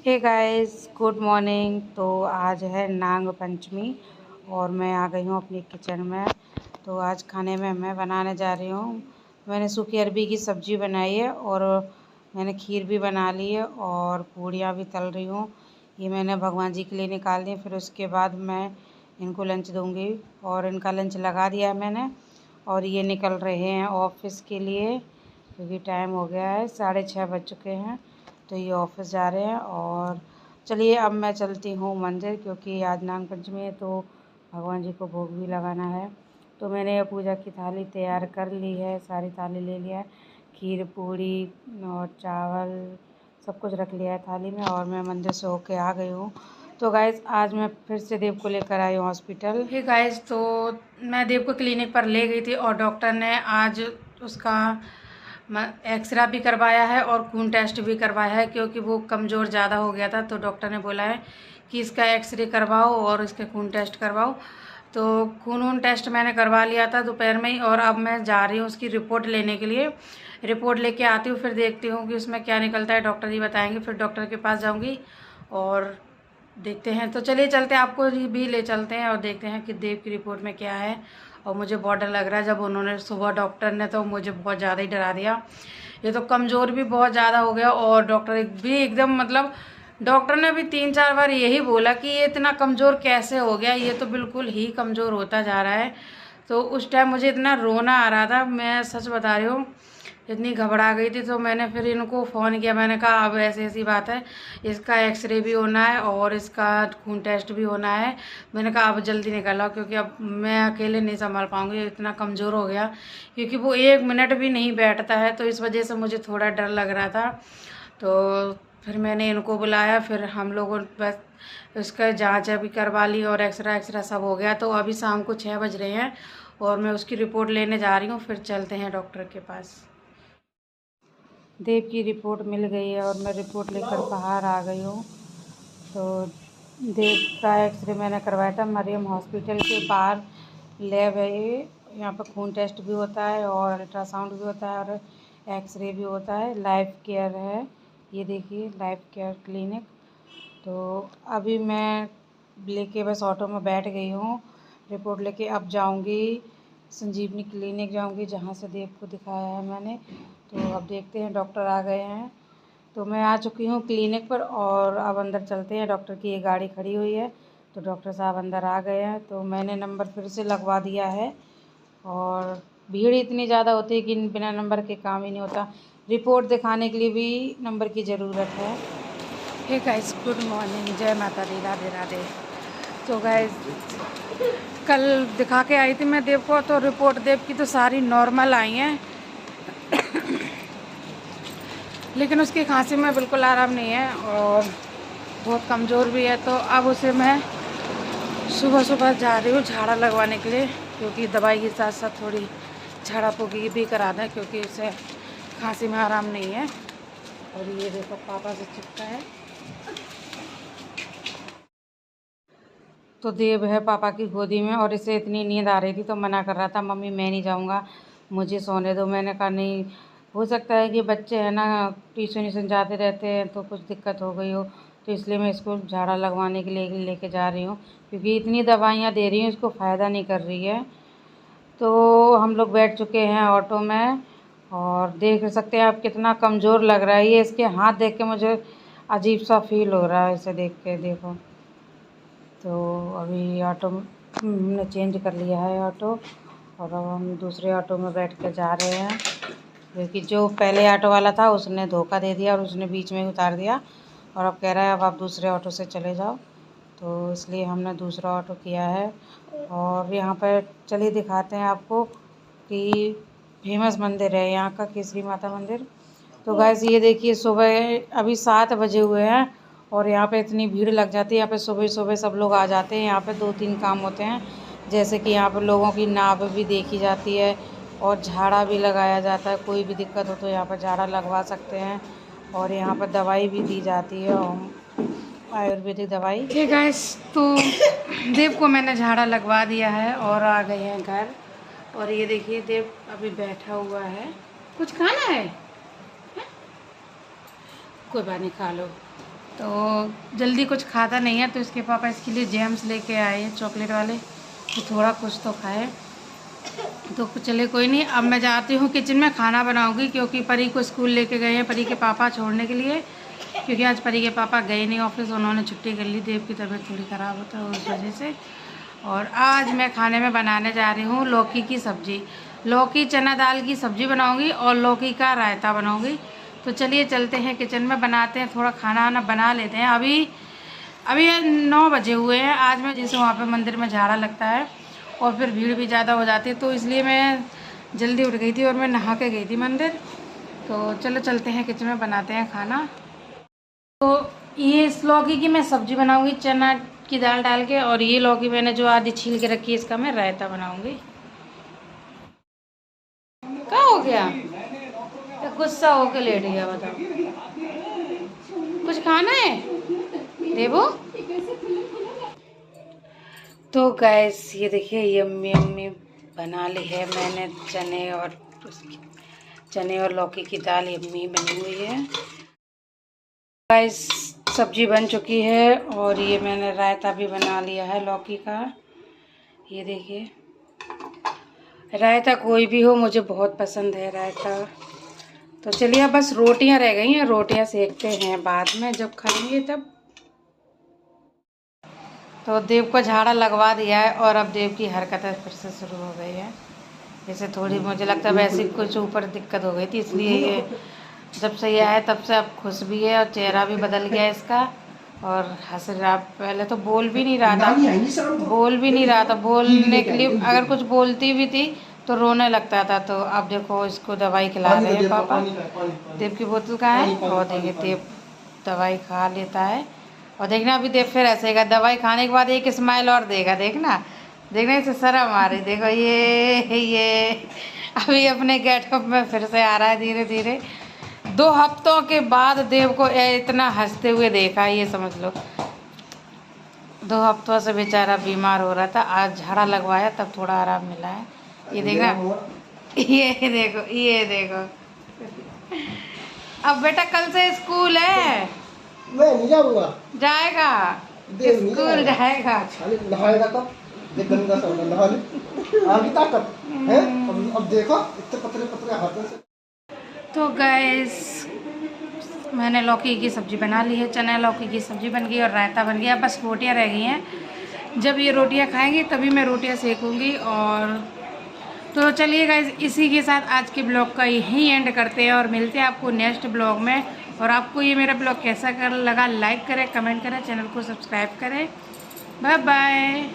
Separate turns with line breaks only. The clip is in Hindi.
Hey guys, good morning. तो आज है नाग पंचमी और मैं आ गई हूँ अपनी किचन में। तो आज खाने में मैं बनाने जा रही हूँ। मैंने सूखी अरबी की सब्ज़ी बनाई है और मैंने खीर भी बना ली है और पूड़ियाँ भी तल रही हूँ। ये मैंने भगवान जी के लिए निकाल दी। फिर उसके बाद मैं इनको लंच दूँगी और इनका लंच लगा दिया है मैंने। और ये निकल रहे हैं ऑफिस के लिए क्योंकि टाइम हो गया है, 6:30 बज चुके हैं। तो ये ऑफिस जा रहे हैं। और चलिए अब मैं चलती हूँ मंदिर क्योंकि आज नाग पंचमी है तो भगवान जी को भोग भी लगाना है। तो मैंने पूजा की थाली तैयार कर ली है, सारी थाली ले लिया है, खीर पूड़ी और चावल सब कुछ रख लिया है थाली में। और मैं मंदिर से होके आ गई हूँ। तो गाइज़ आज मैं फिर से देव को लेकर आई हूँ हॉस्पिटल। हे गाइज़, तो मैं देव को क्लिनिक पर ले गई थी और डॉक्टर ने आज उसका एक्सरे भी करवाया है और खून टेस्ट भी करवाया है क्योंकि वो कमज़ोर ज़्यादा हो गया था। तो डॉक्टर ने बोला है कि इसका एक्सरे करवाओ और इसके खून टेस्ट करवाओ। तो खून टेस्ट मैंने करवा लिया था दोपहर में ही और अब मैं जा रही हूँ उसकी रिपोर्ट लेने के लिए। रिपोर्ट लेके आती हूँ, फिर देखती हूँ कि उसमें क्या निकलता है, डॉक्टर जी बताएंगे। फिर डॉक्टर के पास जाऊँगी और देखते हैं। तो चलिए चलते हैं, आपको भी ले चलते हैं और देखते हैं कि देव की रिपोर्ट में क्या है। और मुझे बहुत डर लग रहा है। जब उन्होंने सुबह डॉक्टर ने तो मुझे बहुत ज़्यादा ही डरा दिया। ये तो कमज़ोर भी बहुत ज़्यादा हो गया और डॉक्टर भी एकदम मतलब डॉक्टर ने भी 3-4 बार यही बोला कि ये इतना कमज़ोर कैसे हो गया, ये तो बिल्कुल ही कमज़ोर होता जा रहा है। तो उस टाइम मुझे इतना रोना आ रहा था, मैं सच बता रही हूँ, इतनी घबरा गई थी। तो मैंने फिर इनको फ़ोन किया, मैंने कहा अब ऐसी ऐसी बात है, इसका एक्सरे भी होना है और इसका खून टेस्ट भी होना है। मैंने कहा अब जल्दी निकल आओ क्योंकि अब मैं अकेले नहीं संभाल पाऊँगी, इतना कमज़ोर हो गया। क्योंकि वो 1 मिनट भी नहीं बैठता है, तो इस वजह से मुझे थोड़ा डर लग रहा था। तो फिर मैंने इनको बुलाया, फिर हम लोगों बस उसका जाँच भी करवा ली और एक्सरा सब हो गया। तो अभी शाम को 6 बज रहे हैं और मैं उसकी रिपोर्ट लेने जा रही हूँ, फिर चलते हैं डॉक्टर के पास। देव की रिपोर्ट मिल गई है और मैं रिपोर्ट लेकर बाहर आ गई हूँ। तो देव का एक्सरे मैंने करवाया था मरियम हॉस्पिटल के बाहर, लैब है ये। यहाँ पर खून टेस्ट भी होता है और अल्ट्रासाउंड भी होता है और एक्सरे भी होता है। लाइफ केयर है, ये देखिए लाइफ केयर क्लिनिक। तो अभी मैं लेके बस ऑटो में बैठ गई हूँ, रिपोर्ट लेके अब जाऊँगी संजीवनी क्लिनिक जाऊँगी जहाँ से देव को दिखाया है मैंने। तो अब देखते हैं, डॉक्टर आ गए हैं। तो मैं आ चुकी हूँ क्लिनिक पर और अब अंदर चलते हैं। डॉक्टर की ये गाड़ी खड़ी हुई है तो डॉक्टर साहब अंदर आ गए हैं। तो मैंने नंबर फिर से लगवा दिया है और भीड़ इतनी ज़्यादा होती है कि बिना नंबर के काम ही नहीं होता। रिपोर्ट दिखाने के लिए भी नंबर की ज़रूरत है। हे गाइस, गुड मॉर्निंग, जय माता दी, राधे राधे। तो गाइस कल दिखा के आई थी मैं देव को, तो रिपोर्ट देव की तो सारी नॉर्मल आई हैं लेकिन उसकी खांसी में बिल्कुल आराम नहीं है और बहुत कमज़ोर भी है। तो अब उसे मैं सुबह सुबह जा रही हूँ झाड़ा लगवाने के लिए क्योंकि दवाई के साथ साथ थोड़ी झाड़ा फूकी भी करा दें क्योंकि उसे खांसी में आराम नहीं है। और ये देखो पापा से चिपका है। तो देव है पापा की गोदी में और इसे इतनी नींद आ रही थी तो मना कर रहा था, मम्मी मैं नहीं जाऊँगा, मुझे सोने दो। मैंने कहा नहीं, हो सकता है कि बच्चे हैं ना ट्यूशन जाते रहते हैं तो कुछ दिक्कत हो गई हो, तो इसलिए मैं इसको झाड़ा लगवाने के लिए लेके जा रही हूँ क्योंकि इतनी दवाइयाँ दे रही हूँ इसको फ़ायदा नहीं कर रही है। तो हम लोग बैठ चुके हैं ऑटो में और देख सकते हैं आप कितना कमज़ोर लग रहा है। ये इसके हाथ देख के मुझे अजीब सा फील हो रहा है इसे देख के, देखो। तो अभी ऑटो हमने चेंज कर लिया है ऑटो और अब हम दूसरे ऑटो में बैठ कर जा रहे हैं क्योंकि जो पहले ऑटो वाला था उसने धोखा दे दिया और उसने बीच में ही उतार दिया और अब कह रहा है अब आप दूसरे ऑटो से चले जाओ। तो इसलिए हमने दूसरा ऑटो किया है और यहाँ पर चलिए दिखाते हैं आपको कि फेमस मंदिर है यहाँ का, केसरी माता मंदिर। तो गाइस ये देखिए सुबह अभी 7 बजे हुए हैं और यहाँ पे इतनी भीड़ लग जाती है। यहाँ पे सुबह सुबह सब लोग आ जाते हैं। यहाँ पे 2-3 काम होते हैं, जैसे कि यहाँ पे लोगों की नाव भी देखी जाती है और झाड़ा भी लगाया जाता है। कोई भी दिक्कत हो तो यहाँ पर झाड़ा लगवा सकते हैं और यहाँ पर दवाई भी दी जाती है, आयुर्वेदिक दवाई। ठीक है, तो देव को मैंने झाड़ा लगवा दिया है और आ गए हैं घर। और ये देखिए देव अभी बैठा हुआ है। कुछ खाना है? कोई बात नहीं, खा लो। तो जल्दी कुछ खाता नहीं है, तो इसके पापा इसके लिए जैम्स लेके आए हैं चॉकलेट वाले, तो थोड़ा कुछ तो खाए। तो चले कोई नहीं, अब मैं जाती हूँ किचन में, खाना बनाऊँगी, क्योंकि परी को स्कूल लेके गए हैं परी के पापा छोड़ने के लिए, क्योंकि आज परी के पापा गए नहीं ऑफिस, उन्होंने छुट्टी कर ली, देव की तबीयत थोड़ी ख़राब होता है उस वजह से। और आज मैं खाने में बनाने जा रही हूँ लौकी की सब्ज़ी, लौकी चना दाल की सब्ज़ी बनाऊँगी और लौकी का रायता बनाऊँगी। तो चलिए चलते हैं किचन में, बनाते हैं, थोड़ा खाना वाना बना लेते हैं। अभी 9 बजे हुए हैं। आज मैं जैसे वहाँ पे मंदिर में झाड़ा लगता है और फिर भीड़ भी ज़्यादा हो जाती है, तो इसलिए मैं जल्दी उठ गई थी और मैं नहा के गई थी मंदिर। तो चलो चलते हैं किचन में, बनाते हैं खाना। तो ये इस लौकी की मैं सब्ज़ी बनाऊँगी चना की दाल डाल के, और ये लौकी मैंने जो आधी छील के रखी है इसका मैं रायता बनाऊँगी। क्या हो गया, तो गुस्सा होके लेट गया, बताओ कुछ खाना है देवो। तो गैस ये देखिए यम्मी यम्मी बना ली है मैंने, चने और लौकी की दाल यम्मी बनी हुई है। गैस सब्जी बन चुकी है और ये मैंने रायता भी बना लिया है लौकी का। ये देखिए, रायता कोई भी हो मुझे बहुत पसंद है रायता। तो चलिए अब बस रोटियां रह गई हैं, रोटियां सेकते हैं बाद में जब खाएंगे तब। तो देव को झाड़ा लगवा दिया है और अब देव की हरकतें फिर से शुरू हो गई है। जैसे थोड़ी मुझे लगता है वैसे कुछ ऊपर दिक्कत हो गई थी, इसलिए ये जब से ये आया तब से अब खुश भी है और चेहरा भी बदल गया इसका, और हंस रहा। पहले तो बोल भी नहीं रहा था, बोलने के लिए अगर कुछ बोलती भी थी तो रोने लगता था। तो अब देखो इसको दवाई खिला रहे हैं पापा। देव की बोतल कहाँ है, और देखिए देव दवाई खा लेता है। और देखना अभी देव फिर ऐसेगा, दवाई खाने के बाद एक स्माइल और देगा, देखना इसे शर्म आ रही, देखो ये अभी अपने गेटअप में फिर से आ रहा है धीरे धीरे। 2 हफ्तों के बाद देव को इतना हंसते हुए देखा, ये समझ लो। 2 हफ्तों से बेचारा बीमार हो रहा था, आज झाड़ा लगवाया तब थोड़ा आराम मिला है। ये देखना, ये देखो अब बेटा कल से स्कूल है।
मैं नहीं जाऊंगा।
जाएगा, स्कूल जाएगा।
नहाएगा कब, देख गंगा सा नहा ले, आगे ताकत है। अब देखो इतने पतले पतले हाथों से।
तो गैस मैंने लौकी की सब्ज़ी बना ली है, चना लौकी की सब्ज़ी बन गई और रायता बन गया, बस रोटियां रह गई हैं। जब ये रोटियां खाएंगे तभी मैं रोटियां सेकूंगी। और तो चलिए गाइस, इसी के साथ आज के ब्लॉग का यहीं एंड करते हैं और मिलते हैं आपको नेक्स्ट ब्लॉग में। और आपको ये मेरा ब्लॉग कैसा लगा, लाइक करें, कमेंट करें, चैनल को सब्सक्राइब करें। Bye bye.